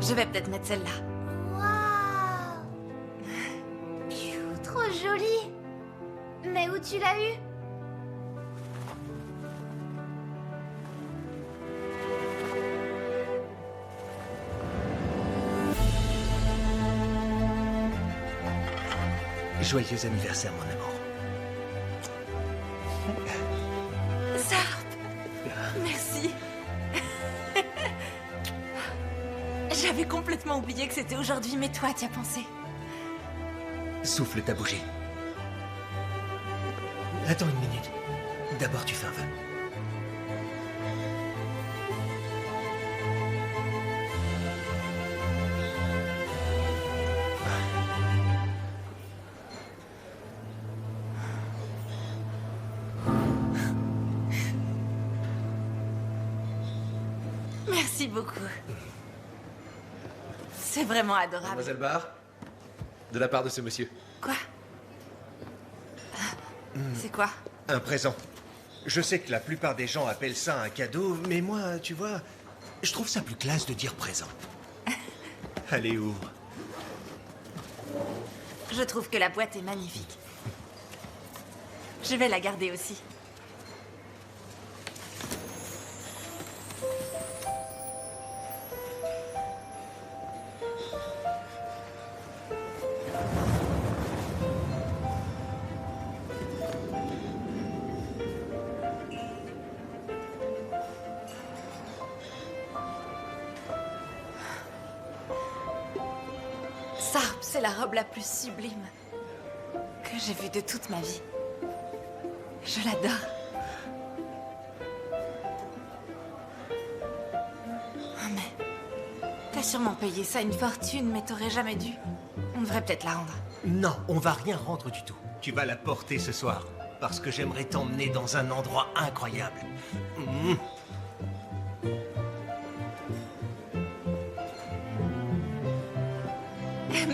Je vais peut-être mettre celle-là. Waouh! Trop jolie! Mais où tu l'as eue? Joyeux anniversaire, mon amour. Sarp! Merci. J'avais complètement oublié que c'était aujourd'hui, mais toi, t'y as pensé. Souffle ta bougie. Attends une minute. D'abord, tu fais un vœu. Merci beaucoup. C'est vraiment adorable. Mademoiselle Barr, de la part de ce monsieur. Quoi? C'est quoi? Un présent. Je sais que la plupart des gens appellent ça un cadeau, mais moi, tu vois, je trouve ça plus classe de dire présent. Allez, ouvre. Je trouve que la boîte est magnifique. Je vais la garder aussi. Sarp, c'est la robe la plus sublime que j'ai vue de toute ma vie. Je l'adore. Oh, mais t'as sûrement payé ça une fortune, mais t'aurais jamais dû. On devrait peut-être la rendre. Non, on va rien rendre du tout. Tu vas la porter ce soir, parce que j'aimerais t'emmener dans un endroit incroyable. Mmh.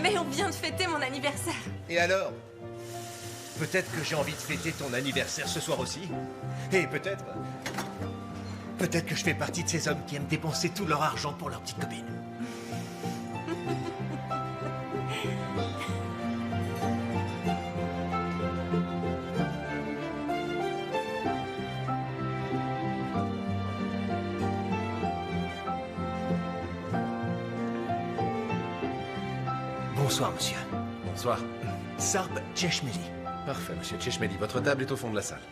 Mais on vient de fêter mon anniversaire. Et alors? Peut-être que j'ai envie de fêter ton anniversaire ce soir aussi. Et peut-être... Peut-être que je fais partie de ces hommes qui aiment dépenser tout leur argent pour leur petite copine. Bonsoir, monsieur. Bonsoir. Sarp Cheshmeli. Parfait, monsieur Cheshmeli. Votre table est au fond de la salle.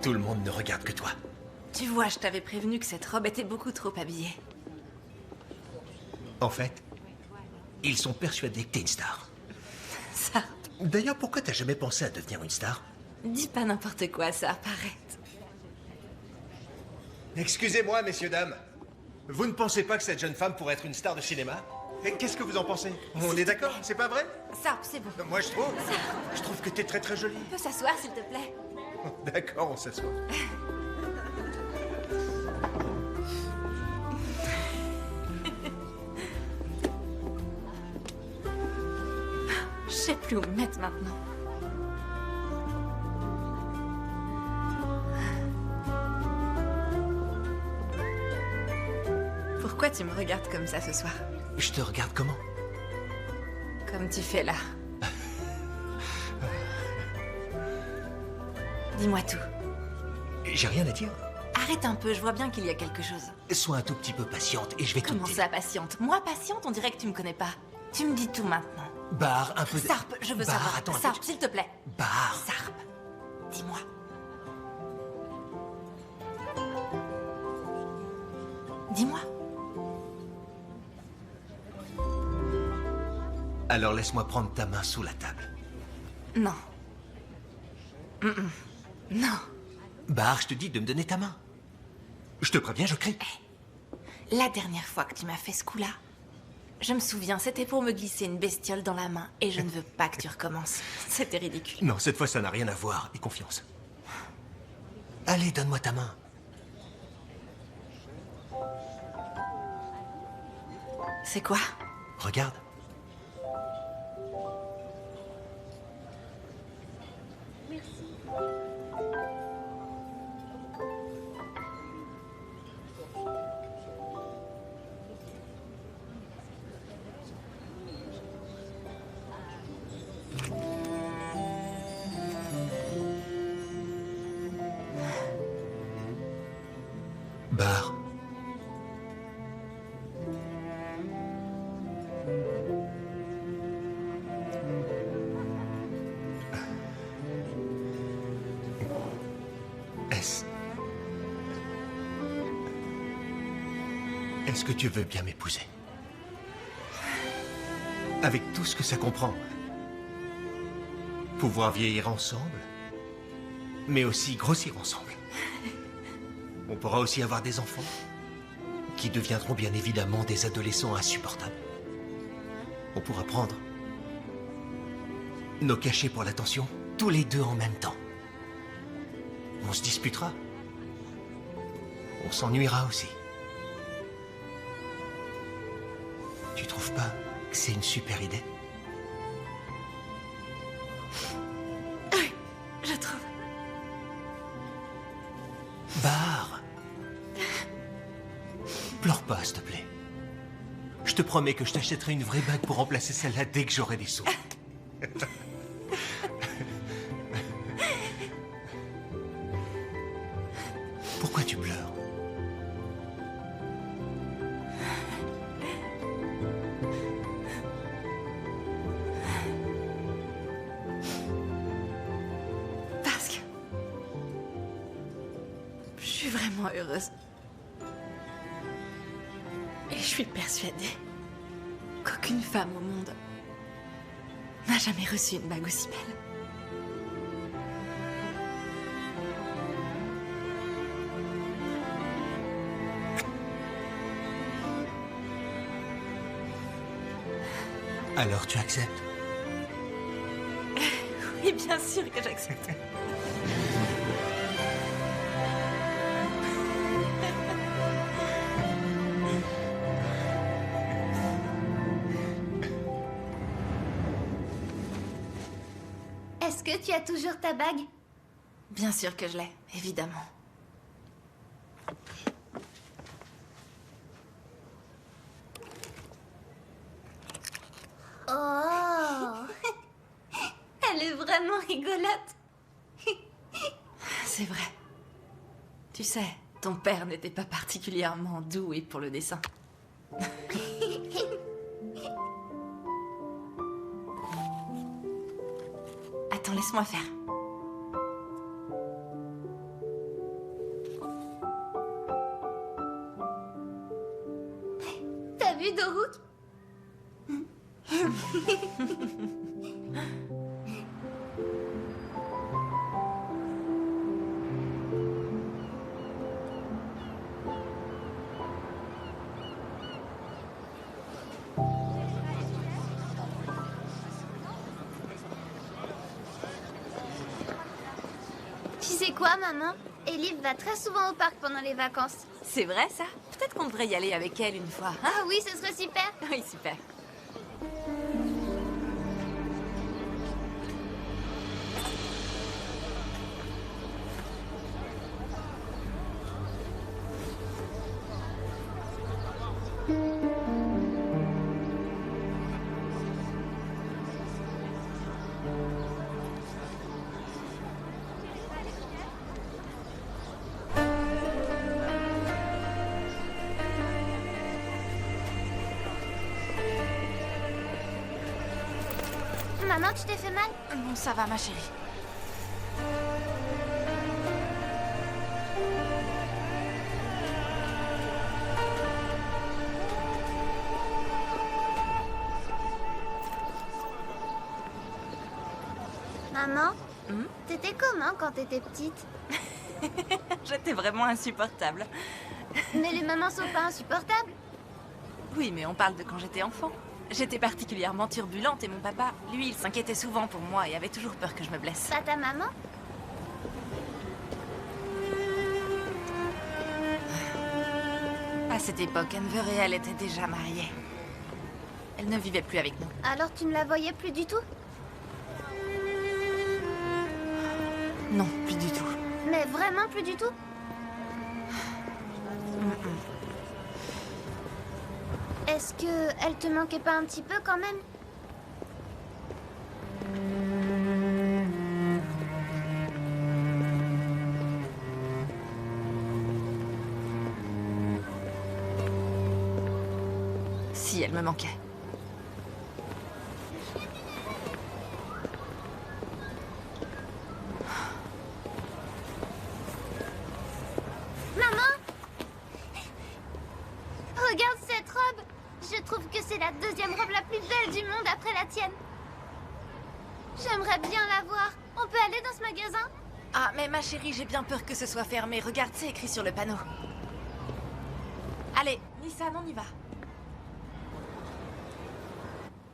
Tout le monde ne regarde que toi. Tu vois, je t'avais prévenu que cette robe était beaucoup trop habillée. En fait, ils sont persuadés que t'es une star. Sarp, D'ailleurs, pourquoi t'as jamais pensé à devenir une star? dis pas n'importe quoi, Sarp, arrête. Excusez-moi, messieurs, dames. Vous ne pensez pas que cette jeune femme pourrait être une star de cinéma? Et qu'est-ce que vous en pensez? On est d'accord, c'est pas vrai? Sarp, c'est bon. Moi, je trouve que t'es très très jolie. On peut s'asseoir, s'il te plaît? D'accord, on s'assoit. Je sais plus où me mettre maintenant. Pourquoi tu me regardes comme ça ce soir? Je te regarde comment? Comme tu fais là. Dis-moi tout. J'ai rien à dire. Arrête un peu, je vois bien qu'il y a quelque chose. Sois un tout petit peu patiente et je vais tout Comment te dire. ça, patiente? Moi, patiente, on dirait que tu me connais pas. Tu me dis tout maintenant. Barre, un peu de... Sarp, je veux Barre, savoir. attends un peu. Sarp, s'il te plaît. Barre. Sarp, dis-moi. Dis-moi. Alors laisse-moi prendre ta main sous la table. Non. Non. Barre, je te dis de me donner ta main. Je te préviens, je crie. La dernière fois que tu m'as fait ce coup-là, je me souviens, c'était pour me glisser une bestiole dans la main et je ne veux pas que tu recommences. C'était ridicule. Non, cette fois, ça n'a rien à voir. Aie confiance. Allez, donne-moi ta main. C'est quoi? Regarde. Bar. Est-ce que tu veux bien m'épouser? Avec tout ce que ça comprend. Pouvoir vieillir ensemble, mais aussi grossir ensemble. On pourra aussi avoir des enfants, qui deviendront bien évidemment des adolescents insupportables. On pourra prendre nos cachets pour l'attention, tous les deux en même temps. On se disputera. On s'ennuiera aussi. Tu trouves pas que c'est une super idée? Oui, je trouve. Bar. Pleure pas, s'il te plaît. Je te promets que je t'achèterai une vraie bague pour remplacer celle-là dès que j'aurai des sous. Pourquoi tu pleures? Parce que... je suis vraiment heureuse. Et je suis persuadée qu'aucune femme au monde n'a jamais reçu une bague aussi belle. Alors tu acceptes? Oui, bien sûr que j'accepte. Est-ce que tu as toujours ta bague? Bien sûr que je l'ai, évidemment. Oh. Elle est vraiment rigolote. C'est vrai. Tu sais, ton père n'était pas particulièrement doué pour le dessin. Attends, laisse-moi faire. T'as vu Doruk? Tu sais quoi, maman? Elif va très souvent au parc pendant les vacances. C'est vrai, ça? Peut-être qu'on devrait y aller avec elle une fois. Hein? Ah oui, ce serait super. Oui, super. Maman, tu t'es fait mal? Non, ça va, ma chérie. Maman, t'étais comment quand t'étais petite? J'étais vraiment insupportable. Mais les mamans sont pas insupportables. Oui, mais on parle de quand j'étais enfant. J'étais particulièrement turbulente et mon papa, lui, il s'inquiétait souvent pour moi et avait toujours peur que je me blesse. Pas ta maman? À cette époque, Enver et elle étaient déjà mariés. Elle ne vivait plus avec nous. Alors tu ne la voyais plus du tout? Non, plus du tout. Mais vraiment plus du tout? Est-ce que elle te manquait pas un petit peu quand même? Si, elle me manquait. Maman! Regarde cette robe! Je trouve que c'est la deuxième robe la plus belle du monde après la tienne. J'aimerais bien la voir. On peut aller dans ce magasin? Ah, mais ma chérie, j'ai bien peur que ce soit fermé. Regarde, c'est écrit sur le panneau. Allez, Nissan, on y va.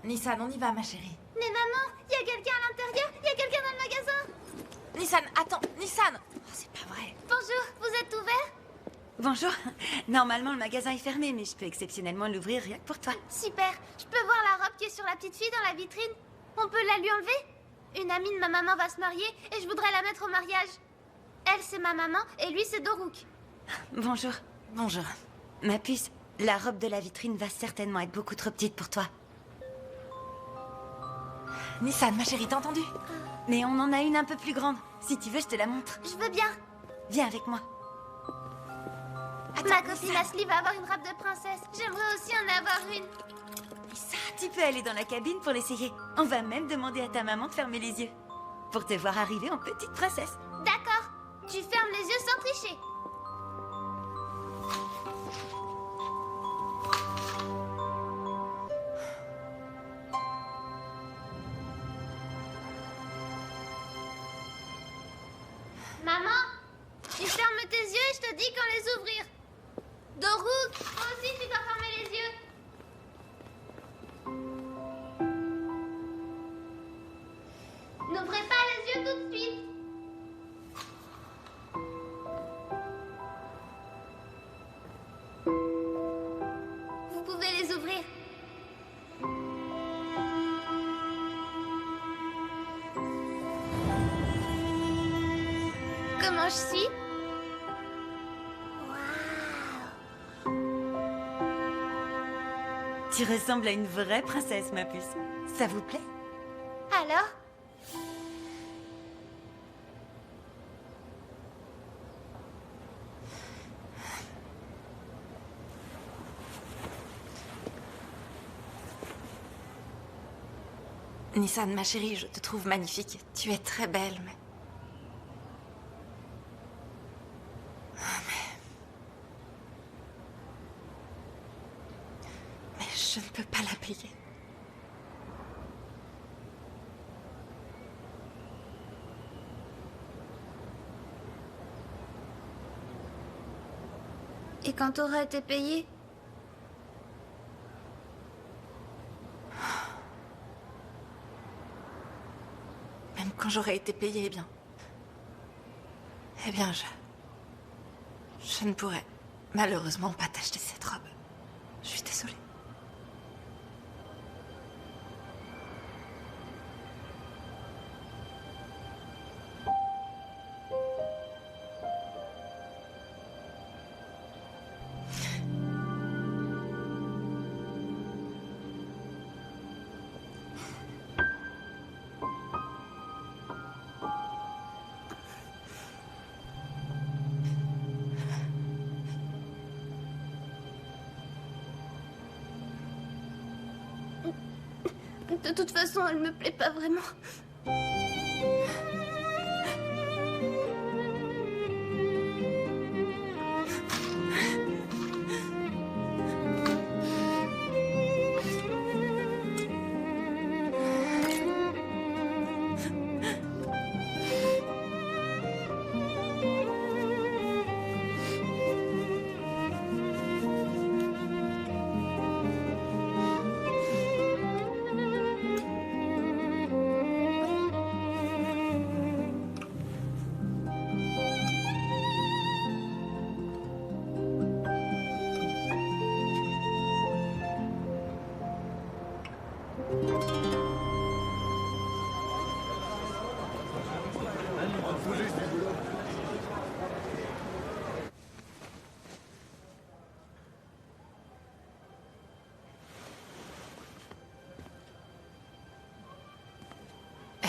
Nissan, on y va, ma chérie. Mais maman, il y a quelqu'un à l'intérieur? Il y a quelqu'un dans le magasin? Nissan, attends, Nissan! Oh, c'est pas vrai. Bonjour, vous êtes ouvert? Bonjour. Normalement, le magasin est fermé, mais je peux exceptionnellement l'ouvrir rien que pour toi. Super. Je peux voir la robe qui est sur la petite fille dans la vitrine? On peut la lui enlever? Une amie de ma maman va se marier et je voudrais la mettre au mariage. Elle, c'est ma maman et lui, c'est Dorouk. Bonjour. Bonjour. Ma puce, la robe de la vitrine va certainement être beaucoup trop petite pour toi. Nissan, ma chérie, t'as entendu? Mais on en a une un peu plus grande. Si tu veux, je te la montre. Je veux bien. Viens avec moi. Attends, Ma copine Nissan. Ashley va avoir une robe de princesse. J'aimerais aussi en avoir une. Tu peux aller dans la cabine pour l'essayer. On va même demander à ta maman de fermer les yeux. Pour te voir arriver en petite princesse. D'accord. Tu fermes les yeux sans tricher. Maman, tu fermes tes yeux et je te dis quand les ouvrir. Dorouk, toi aussi tu dois fermer les yeux. N'ouvrez pas les yeux tout de suite. Vous pouvez les ouvrir. Comment je suis? Tu ressembles à une vraie princesse, ma puce. Ça vous plaît? Alors? Nissan, ma chérie, je te trouve magnifique. Tu es très belle, mais... Mais je ne peux pas la payer. Et quand t'auras été payé? Même quand j'aurai été payée, eh bien... Eh bien, je ne pourrai malheureusement pas t'acheter cette robe. Je suis désolée. De toute façon, elle me plaît pas vraiment.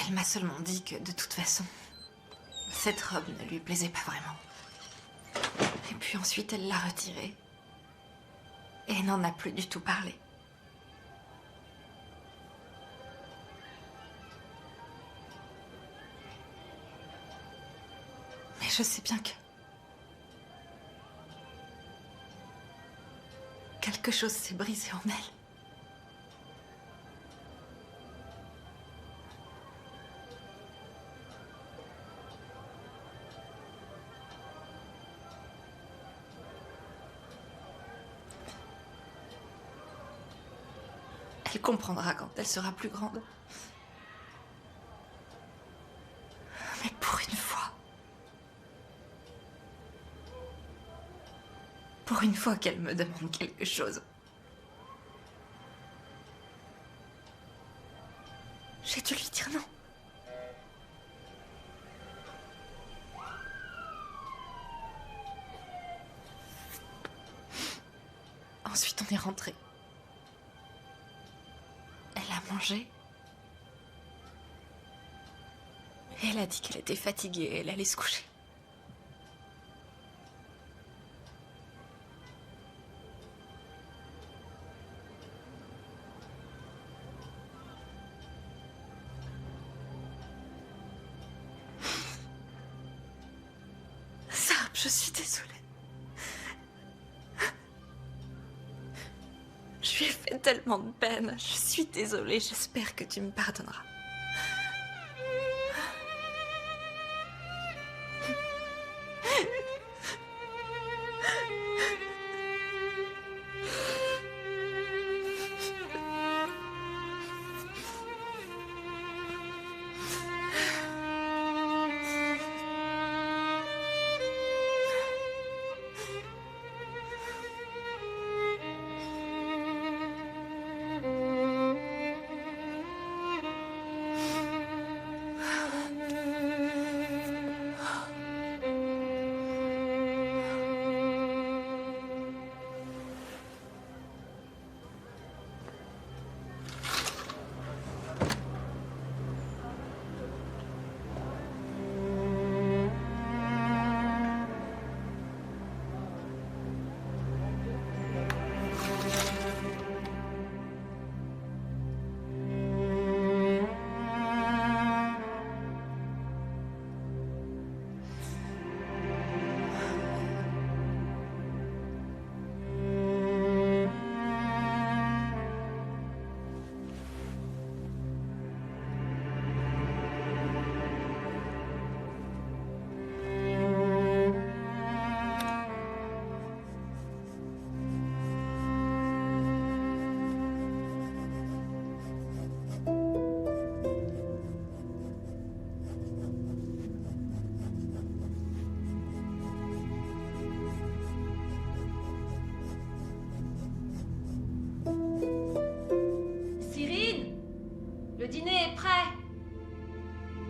Elle m'a seulement dit que, de toute façon, cette robe ne lui plaisait pas vraiment. Et puis ensuite, elle l'a retirée. Et n'en a plus du tout parlé. Mais je sais bien que... quelque chose s'est brisé en elle. Elle comprendra quand elle sera plus grande. Mais pour une fois... pour une fois qu'elle me demande quelque chose... j'ai dû lui dire non. Ensuite, on est rentré. Elle a mangé. Et elle a dit qu'elle était fatiguée et elle allait se coucher. Sarp, je suis désolée. Je lui ai fait tellement de peine. Je suis désolée. J'espère que tu me pardonneras. Le dîner est prêt.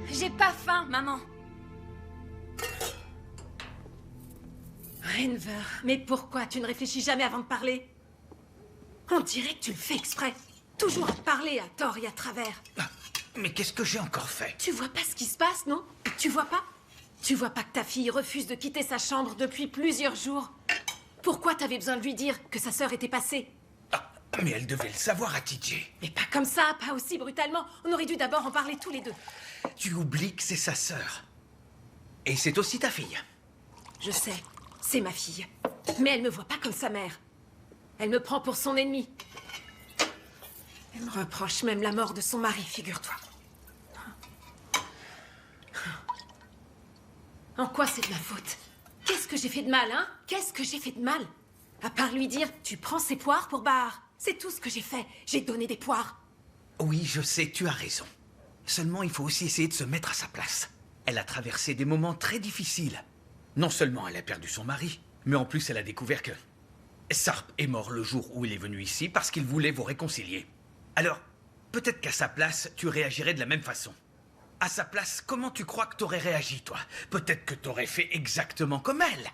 J'ai pas faim, maman. Renver, mais pourquoi tu ne réfléchis jamais avant de parler? On dirait que tu le fais exprès. Toujours à parler à tort et à travers. Mais qu'est-ce que j'ai encore fait? Tu vois pas ce qui se passe, non? Tu vois pas? Tu vois pas que ta fille refuse de quitter sa chambre depuis plusieurs jours? Pourquoi t'avais besoin de lui dire que sa sœur était passée? Mais elle devait le savoir, Atidje. Mais pas comme ça, pas aussi brutalement. On aurait dû d'abord en parler tous les deux. Tu oublies que c'est sa sœur. Et c'est aussi ta fille. Je sais, c'est ma fille. Mais elle me voit pas comme sa mère. Elle me prend pour son ennemi. Elle me reproche même la mort de son mari, figure-toi. En quoi c'est de ma faute? Qu'est-ce que j'ai fait de mal, hein? Qu'est-ce que j'ai fait de mal? À part lui dire, tu prends ces poires pour Bahar. C'est tout ce que j'ai fait. J'ai donné des poires. Oui, je sais, tu as raison. Seulement, il faut aussi essayer de se mettre à sa place. Elle a traversé des moments très difficiles. Non seulement elle a perdu son mari, mais en plus elle a découvert que Sarp est mort le jour où il est venu ici parce qu'il voulait vous réconcilier. Alors, peut-être qu'à sa place, tu réagirais de la même façon. À sa place, comment tu crois que t'aurais réagi, toi? Peut-être que t'aurais fait exactement comme elle.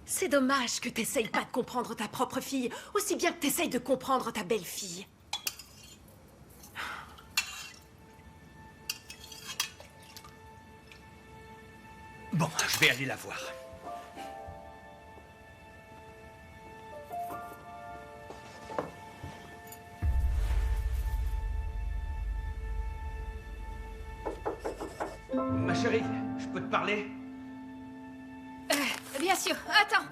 C'est dommage que t'essayes pas de comprendre ta propre fille, aussi bien que t'essayes de comprendre ta belle-fille. Bon, je vais aller la voir. Ma chérie, je peux te parler? Bien sûr, attends.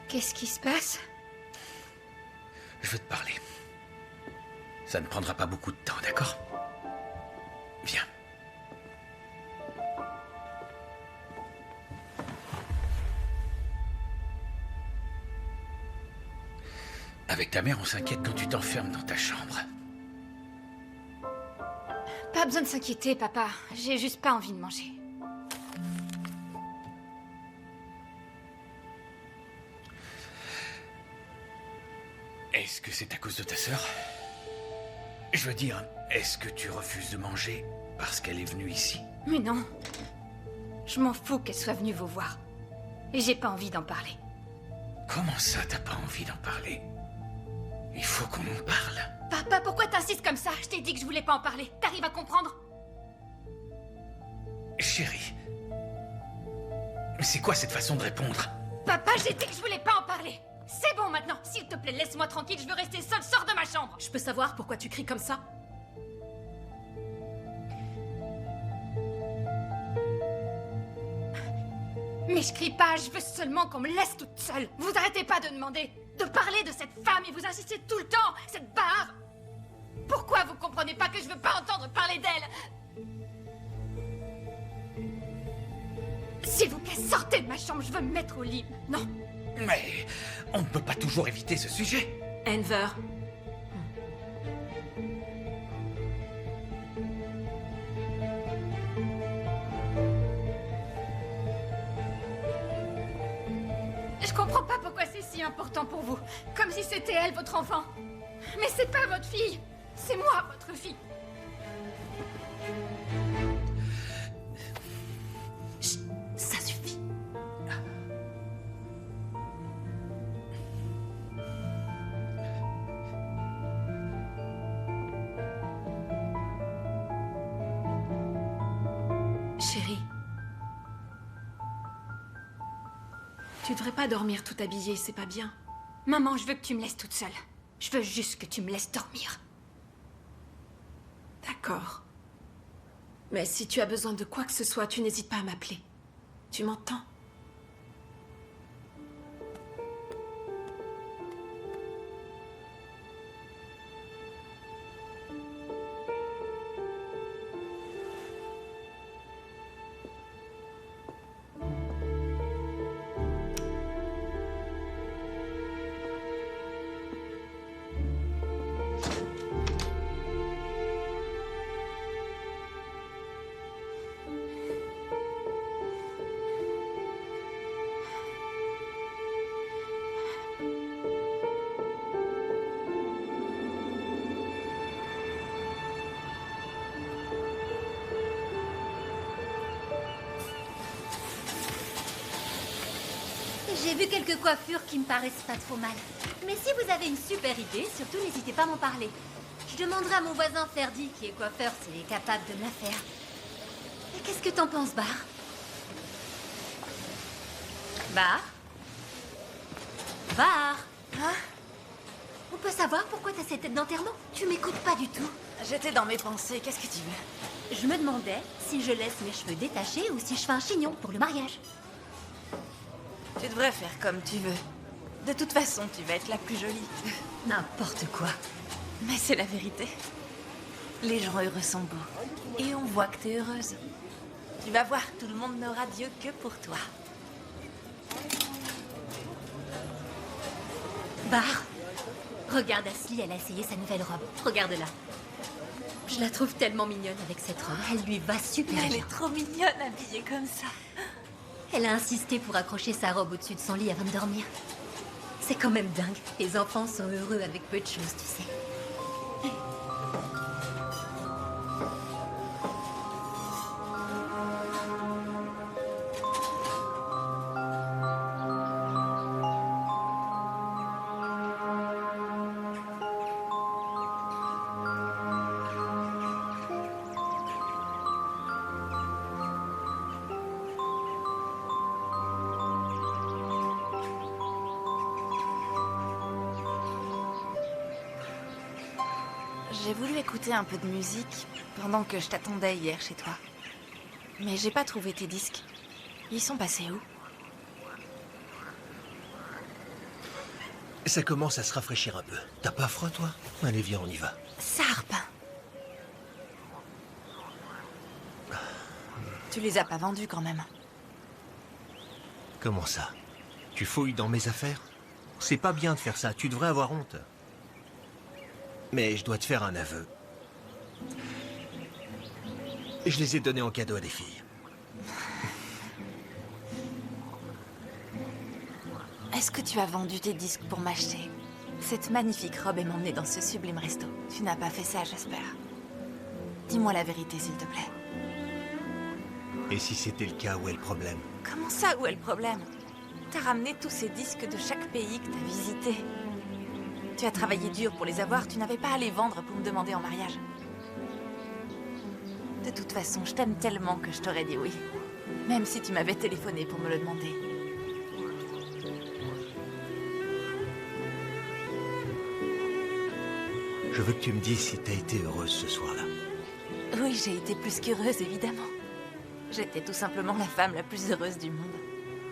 Qu'est-ce qui se passe? Je veux te parler. Ça ne prendra pas beaucoup de temps, d'accord? Viens. Avec ta mère, on s'inquiète quand tu t'enfermes dans ta chambre. Pas besoin de s'inquiéter, papa. J'ai juste pas envie de manger. Est-ce que c'est à cause de ta sœur? Je veux dire, est-ce que tu refuses de manger parce qu'elle est venue ici? Mais non. Je m'en fous qu'elle soit venue vous voir. Et j'ai pas envie d'en parler. Comment ça, t'as pas envie d'en parler? Il faut qu'on en parle. Papa, pourquoi t'insistes comme ça? Je t'ai dit que je voulais pas en parler. T'arrives à comprendre? Chérie, c'est quoi cette façon de répondre? Papa, j'ai dit que je voulais pas en parler. C'est bon maintenant. S'il te plaît, laisse-moi tranquille. Je veux rester seule. Sors de ma chambre. Je peux savoir pourquoi tu cries comme ça? Mais je crie pas. Je veux seulement qu'on me laisse toute seule. Vous arrêtez pas de demander, de parler de cette femme et vous insistez tout le temps. Cette barre. Pourquoi vous comprenez pas que je veux pas entendre parler d'elle? S'il vous plaît, sortez de ma chambre. Je veux me mettre au lit. Non. Mais on ne peut pas toujours éviter ce sujet. Enver. Je comprends pas pourquoi c'est si important pour vous. Comme si c'était elle, votre enfant. Mais c'est pas votre fille. C'est moi, votre fille. Chut, ça suffit. Chérie. Tu devrais pas dormir tout habillée, c'est pas bien. Maman, je veux que tu me laisses toute seule. Je veux juste que tu me laisses dormir. D'accord. Mais si tu as besoin de quoi que ce soit, tu n'hésites pas à m'appeler. Tu m'entends? J'ai vu quelques coiffures qui me paraissent pas trop mal. Mais si vous avez une super idée, surtout n'hésitez pas à m'en parler. Je demanderai à mon voisin Ferdi, qui est coiffeur, s'il est capable de me la faire. Et qu'est-ce que t'en penses, Bar? Bar? Bar? Hein? On peut savoir pourquoi t'as cette tête d'enterrement? Tu m'écoutes pas du tout. J'étais dans mes pensées. Qu'est-ce que tu veux? Je me demandais si je laisse mes cheveux détachés ou si je fais un chignon pour le mariage. Tu devrais faire comme tu veux. De toute façon, tu vas être la plus jolie. N'importe quoi. Mais c'est la vérité. Les gens heureux sont beaux. Et on voit que t'es heureuse. Tu vas voir, tout le monde n'aura Dieu que pour toi. Bar, regarde Ashley, elle a essayé sa nouvelle robe. Regarde-la. Je la trouve tellement mignonne avec cette robe. Elle lui va super Elle bien. est trop mignonne habillée comme ça. Elle a insisté pour accrocher sa robe au-dessus de son lit avant de dormir. C'est quand même dingue. Les enfants sont heureux avec peu de choses, tu sais. J'ai voulu écouter un peu de musique pendant que je t'attendais hier chez toi. Mais j'ai pas trouvé tes disques. Ils sont passés où? Ça commence à se rafraîchir un peu. T'as pas froid, toi? Allez, viens, on y va. Sarp! Tu les as pas vendus quand même. Comment ça? Tu fouilles dans mes affaires? C'est pas bien de faire ça, tu devrais avoir honte. Mais je dois te faire un aveu. Je les ai donnés en cadeau à des filles. Est-ce que tu as vendu tes disques pour m'acheter cette magnifique robe et m'emmener dans ce sublime resto? Tu n'as pas fait ça, j'espère. Dis-moi la vérité, s'il te plaît. Et si c'était le cas, où est le problème? Comment ça, où est le problème? T'as ramené tous ces disques de chaque pays que t'as visité. Tu as travaillé dur pour les avoir, tu n'avais pas à les vendre pour me demander en mariage. De toute façon, je t'aime tellement que je t'aurais dit oui. Même si tu m'avais téléphoné pour me le demander. Je veux que tu me dises si t'as été heureuse ce soir-là. Oui, j'ai été plus qu'heureuse, évidemment. J'étais tout simplement la femme la plus heureuse du monde.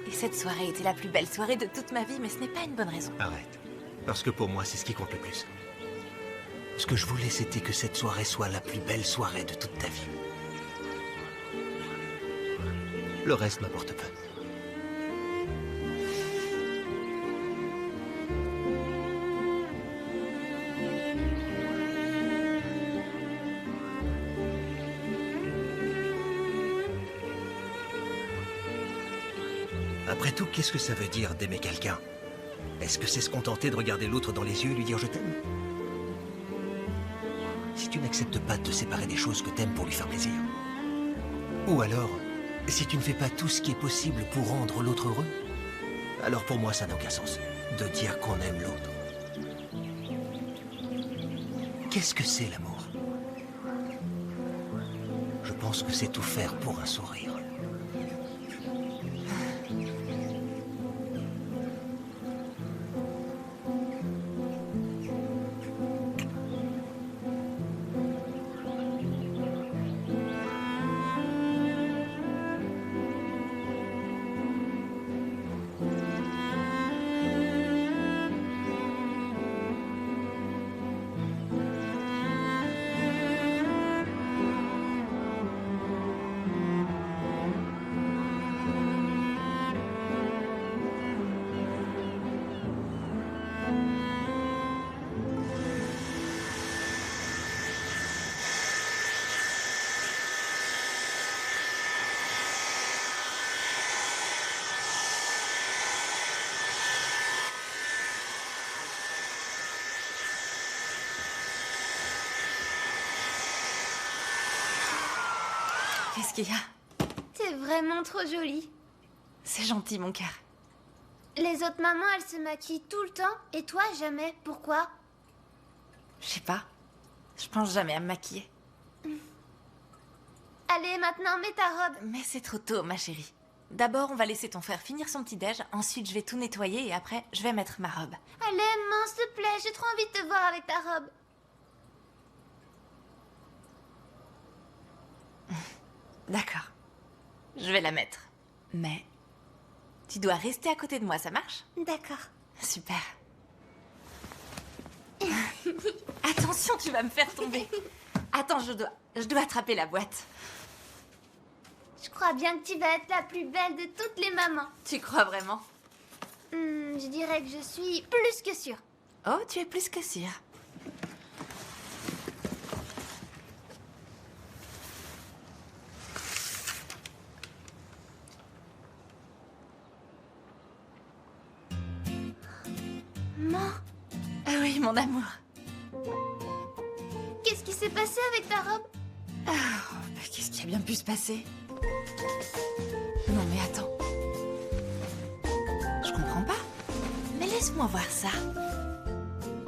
Et cette soirée était la plus belle soirée de toute ma vie, mais ce n'est pas une bonne raison. Arrête. Parce que pour moi, c'est ce qui compte le plus. Ce que je voulais, c'était que cette soirée soit la plus belle soirée de toute ta vie. Le reste m'importe peu. Après tout, qu'est-ce que ça veut dire d'aimer quelqu'un? Est-ce que c'est se contenter de regarder l'autre dans les yeux et lui dire « je t'aime » ? Si tu n'acceptes pas de te séparer des choses que t'aimes pour lui faire plaisir. Ou alors, si tu ne fais pas tout ce qui est possible pour rendre l'autre heureux, alors pour moi ça n'a aucun sens de dire qu'on aime l'autre. Qu'est-ce que c'est l'amour? Je pense que c'est tout faire pour un sourire. Qu'est-ce qu'il y a? T'es vraiment trop jolie. C'est gentil, mon cœur. Les autres mamans, elles se maquillent tout le temps, et toi, jamais. Pourquoi? Je sais pas. Je pense jamais à me maquiller. Allez, maintenant, mets ta robe. Mais c'est trop tôt, ma chérie. D'abord, on va laisser ton frère finir son petit-déj, ensuite je vais tout nettoyer et après, je vais mettre ma robe. Allez, maman, s'il te plaît, j'ai trop envie de te voir avec ta robe. D'accord. Je vais la mettre. Mais tu dois rester à côté de moi, ça marche? D'accord. Super. Attention, tu vas me faire tomber. Attends, je dois attraper la boîte. Je crois bien que tu vas être la plus belle de toutes les mamans. Tu crois vraiment? Je dirais que je suis plus que sûre. Oh, tu es plus que sûre. Maman, Ah oui, mon amour. qu'est-ce qui s'est passé avec ta robe? Qu'est-ce qui a bien pu se passer? Non mais attends. Je comprends pas. Mais laisse-moi voir ça.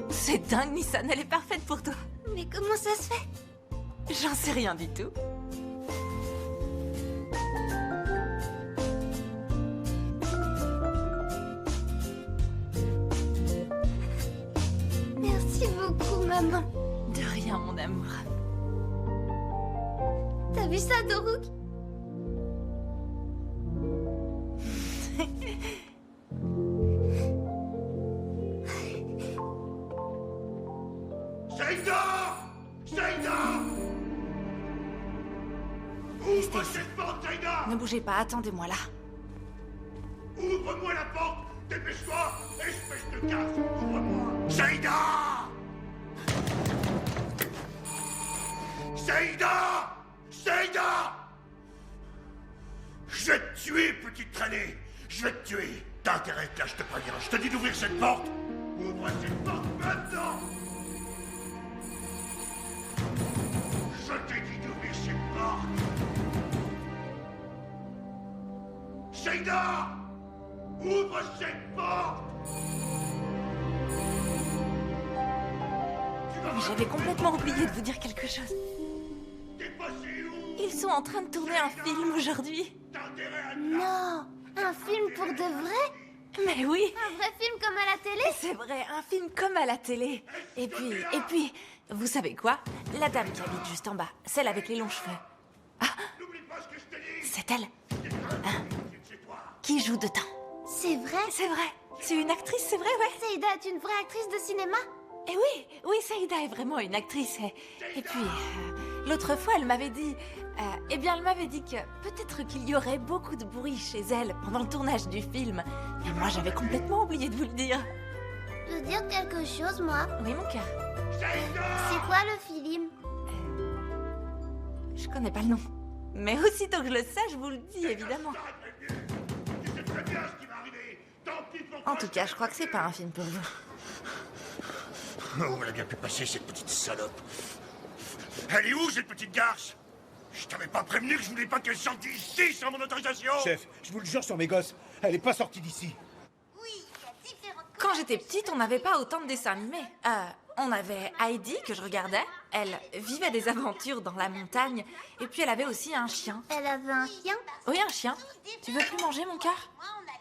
C'est dingue, Nissan, elle est parfaite pour toi. Mais comment ça se fait? J'en sais rien du tout. Merci beaucoup, maman. De rien. rien, mon amour. T'as vu ça, Doruk? Saïda! Saïda! Ouvre cette porte, Saïda! Ne bougez pas, attendez-moi là. Ouvre-moi la porte! Dépêche-toi! Espèce de casse! Ouvre-moi! Saïda! Saïda! Saïda! Je vais te tuer, petite traînée! Je vais te tuer! T'as intérêt à être là, je te préviens. Je te dis d'ouvrir cette porte! Ouvre cette porte maintenant! Je t'ai dit d'ouvrir cette porte! Saïda! Ouvre cette porte! J'avais complètement oublié de vous dire quelque chose. T'es passé où? Ils sont en train de tourner un film aujourd'hui. T'as intérêt à... Non! Un film pour de vrai? Mais oui, Un vrai film comme à la télé? c'est vrai, un film comme à la télé. Et puis, vous savez quoi? La dame qui habite juste en bas, celle avec les longs cheveux. N'oublie pas ce que je t'ai dit! C'est elle qui joue dedans. C'est vrai? C'est vrai, c'est une actrice, c'est vrai, ouais. Saïda est une vraie actrice de cinéma? Et oui, Saïda est vraiment une actrice. Et puis, l'autre fois, elle m'avait dit... elle m'avait dit que peut-être qu'il y aurait beaucoup de bruit chez elle pendant le tournage du film. Mais moi, j'avais complètement oublié de vous le dire. Je veux dire quelque chose, moi. Oui, mon cœur. C'est quoi le film? Je connais pas le nom. Mais aussitôt que je le sais, je vous le dis, évidemment. Tu sais très bien ce qui va arriver! Tant pis pour En tout cas, je crois que c'est pas un film pour vous. Oh, elle a bien pu passer, cette petite salope. Elle est où, cette petite garce? Je t'avais pas prévenu que je voulais pas qu'elle sorte d'ici sans mon autorisation! Chef, je vous le jure sur mes gosses, elle est pas sortie d'ici. Quand j'étais petite, on n'avait pas autant de dessins animés. On avait Heidi, que je regardais. Elle vivait des aventures dans la montagne. Et puis elle avait aussi un chien. Elle avait un chien? Oui, un chien. Tu veux plus manger, mon cœur?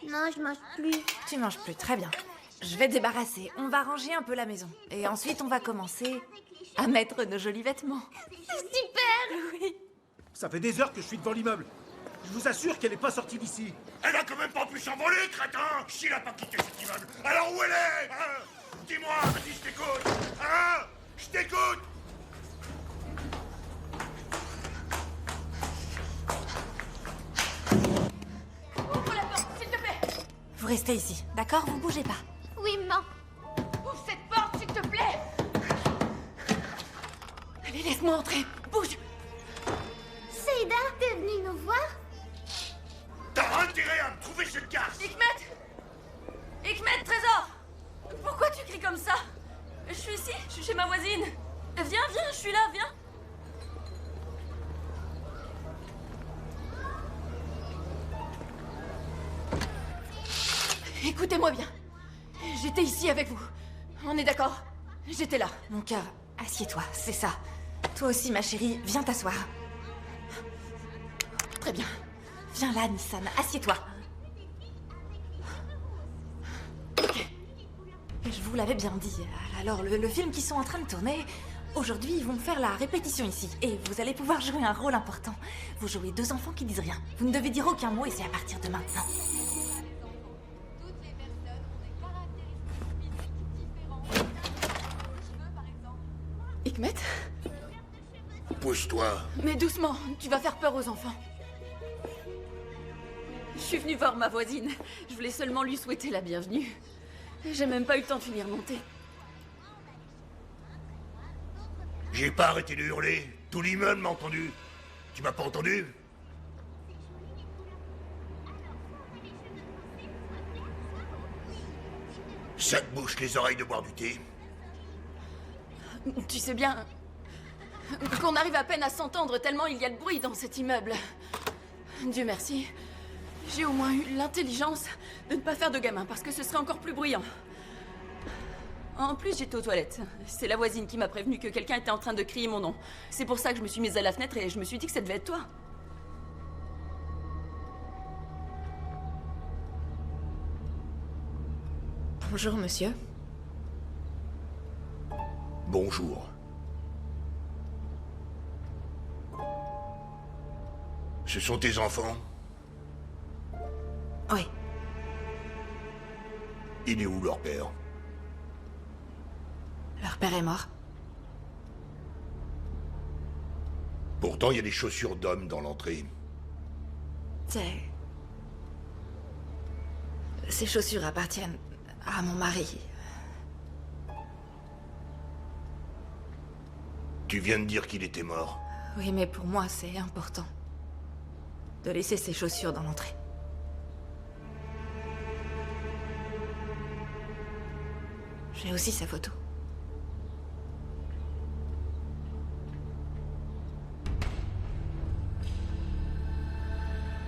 Non, je mange plus. Tu manges plus, très bien. Je vais débarrasser. On va ranger un peu la maison. Et ensuite, on va commencer à mettre nos jolis vêtements. Super! Oui. Ça fait des heures que je suis devant l'immeuble. Je vous assure qu'elle est pas sortie d'ici. Elle a quand même pas pu s'envoler, crétin! S'il a pas quitté cet immeuble, alors où elle est, hein? Dis-moi, vas-y, je t'écoute! Hein? Je t'écoute! Ouvre la porte, s'il te plaît. Vous restez ici, d'accord? Vous bougez pas. Oui, maman. Ouvre cette porte, s'il te plaît. Allez, laisse-moi entrer. Bouge. Saïda, t'es venue nous voir? T'as intérêt à me trouver cette garce! Hikmet, trésor! Pourquoi tu cries comme ça? Je suis ici, je suis chez ma voisine. Viens, je suis là, viens. Écoutez-moi bien. J'étais ici avec vous. On est d'accord? J'étais là. Mon cœur, assieds-toi, c'est ça. Toi aussi, ma chérie, viens t'asseoir. Très bien. Viens là, Nissan, assieds-toi. Je vous l'avais bien dit. Alors, le film qu'ils sont en train de tourner, aujourd'hui, ils vont faire la répétition ici. Et vous allez pouvoir jouer un rôle important. Vous jouez deux enfants qui disent rien. Vous ne devez dire aucun mot et c'est à partir de maintenant. Hikmet? Pousse-toi! Mais doucement, tu vas faire peur aux enfants. Je suis venue voir ma voisine. Je voulais seulement lui souhaiter la bienvenue. J'ai même pas eu le temps de finir mon thé. J'ai pas arrêté de hurler. Tout l'immeuble m'a entendu. Tu m'as pas entendu? Ça te bouche les oreilles de boire du thé? Tu sais bien qu'on arrive à peine à s'entendre tellement il y a de bruit dans cet immeuble. Dieu merci, j'ai au moins eu l'intelligence de ne pas faire de gamin parce que ce serait encore plus bruyant. En plus, j'étais aux toilettes. C'est la voisine qui m'a prévenu que quelqu'un était en train de crier mon nom. C'est pour ça que je me suis mise à la fenêtre et je me suis dit que ça devait être toi. Bonjour, monsieur. Bonjour. Ce sont tes enfants? Oui. Il est où leur père? Leur père est mort. Pourtant, il y a des chaussures d'homme dans l'entrée. Ces chaussures appartiennent à mon mari. Tu viens de dire qu'il était mort. Oui, mais pour moi, c'est important de laisser ses chaussures dans l'entrée. J'ai aussi sa photo.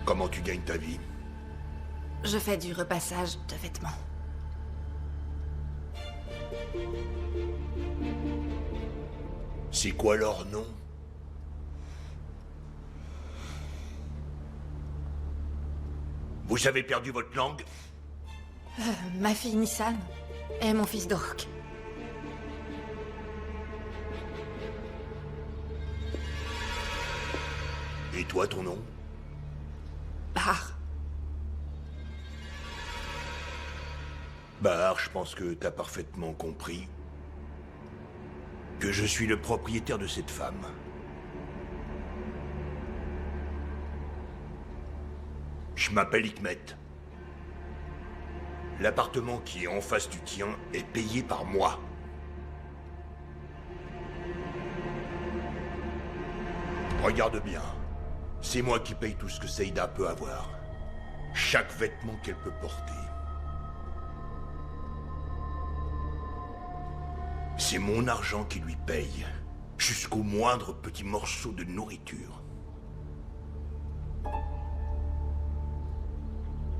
Comment tu gagnes ta vie? Je fais du repassage de vêtements. C'est quoi leur nom? Vous avez perdu votre langue? Ma fille Nissan et mon fils Dork. Et toi, ton nom? Bahar. Bahar, je pense que t'as parfaitement compris que je suis le propriétaire de cette femme. Je m'appelle Hikmet. L'appartement qui est en face du tien est payé par moi. Regarde bien. C'est moi qui paye tout ce que Saïda peut avoir. Chaque vêtement qu'elle peut porter. C'est mon argent qui lui paye, jusqu'au moindre petit morceau de nourriture.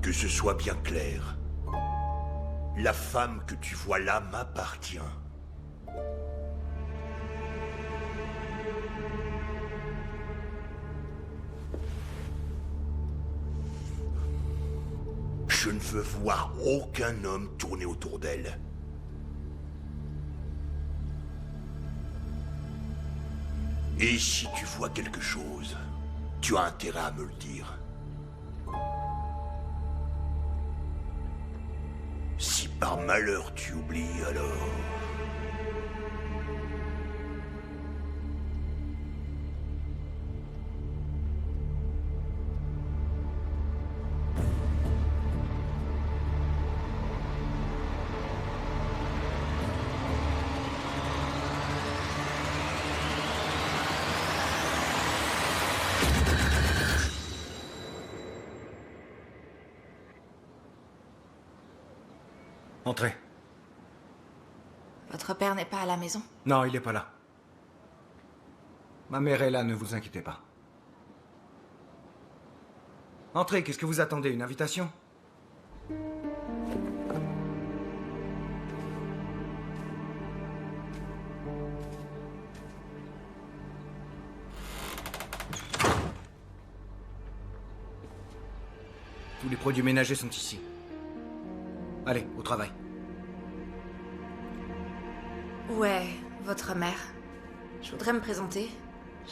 Que ce soit bien clair, la femme que tu vois là m'appartient. Je ne veux voir aucun homme tourner autour d'elle. Et si tu vois quelque chose, tu as intérêt à me le dire. Si par malheur tu oublies, alors... Entrez. Votre père n'est pas à la maison? Non, il n'est pas là. Ma mère est là, ne vous inquiétez pas. Entrez, qu'est-ce que vous attendez? Une invitation? Tous les produits ménagers sont ici. Allez, au travail. Où est votre mère? Je voudrais me présenter.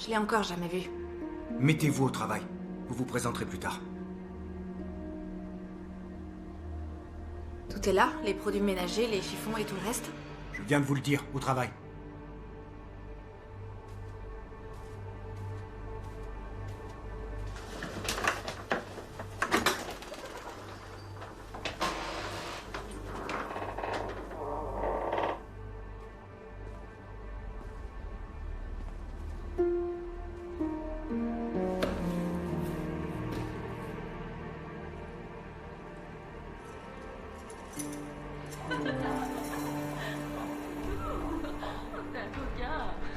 Je l'ai encore jamais vue. Mettez-vous au travail. Vous vous présenterez plus tard. Tout est là? Les produits ménagers, les chiffons et tout le reste? Je viens de vous le dire, au travail.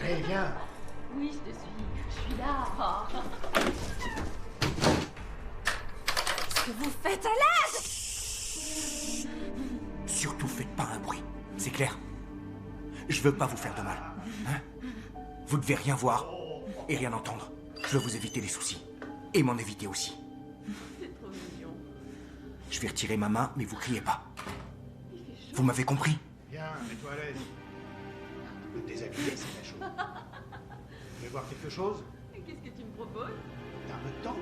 Allez, viens. Oui, je suis là. Qu'est-ce que vous faites à l'âge? Surtout faites pas un bruit, c'est clair? Je veux pas vous faire de mal. Hein? Vous devez rien voir et rien entendre. Je veux vous éviter les soucis. Et m'en éviter aussi. C'est trop mignon. Je vais retirer ma main, mais vous criez pas. Vous m'avez compris? Viens, mets-toi à l'aise. Tu peux te déshabiller, c'est la chaud. Tu veux voir quelque chose? Qu'est-ce que tu me proposes? T'as un peu de temps?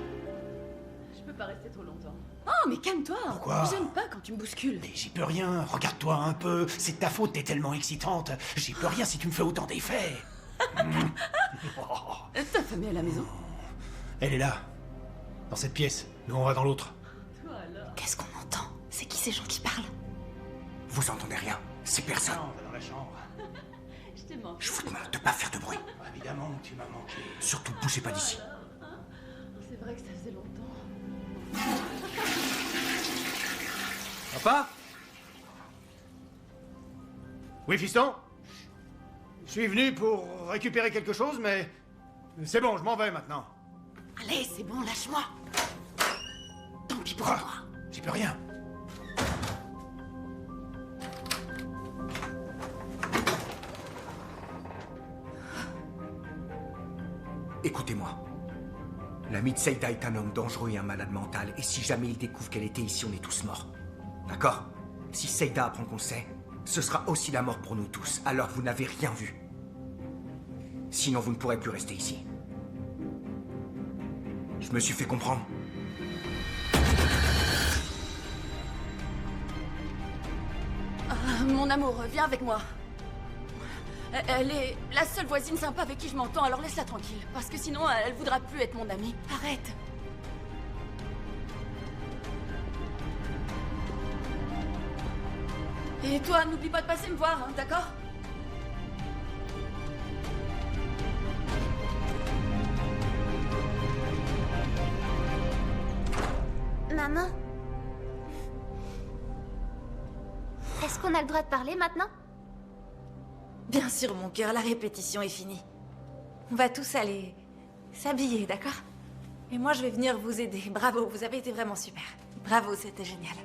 Je peux pas rester trop longtemps. Oh, mais calme-toi. Pourquoi? J'aime pas quand tu me bouscules. Mais j'y peux rien, regarde-toi un peu. C'est de ta faute, t'es tellement excitante. J'y peux rien si tu me fais autant d'effets. Ta famille à la maison? Elle est là, dans cette pièce. Nous, on va dans l'autre. Toi alors? Qu'est-ce qu'on entend? C'est qui ces gens qui parlent? Vous entendez rien? C'est personne. Non, va dans la chambre. Je t'ai manqué. Je vous demande de pas faire de bruit. Évidemment, tu m'as manqué. Surtout, bougez pas d'ici. C'est vrai que ça faisait longtemps. Papa? Oui, fiston? Je suis venu pour récupérer quelque chose, mais c'est bon, je m'en vais maintenant. Allez, c'est bon, lâche-moi. Tant pis pour Quoi? toi. J'y peux rien. Écoutez-moi. L'ami de Seida est un homme dangereux et un malade mental, et si jamais il découvre qu'elle était ici, on est tous morts. D'accord? Si Seida apprend qu'on le sait, ce sera aussi la mort pour nous tous, alors vous n'avez rien vu. Sinon, vous ne pourrez plus rester ici. Je me suis fait comprendre. Ah, mon amour, viens avec moi. Elle est la seule voisine sympa avec qui je m'entends, alors laisse-la tranquille. Parce que sinon, elle voudra plus être mon amie. Arrête. Et toi, n'oublie pas de passer me voir, hein, d'accord? Maman? Est-ce qu'on a le droit de parler maintenant? Bien sûr, mon cœur, la répétition est finie. On va tous aller s'habiller, d'accord? Et moi, je vais venir vous aider. Bravo, vous avez été vraiment super. Bravo, c'était génial.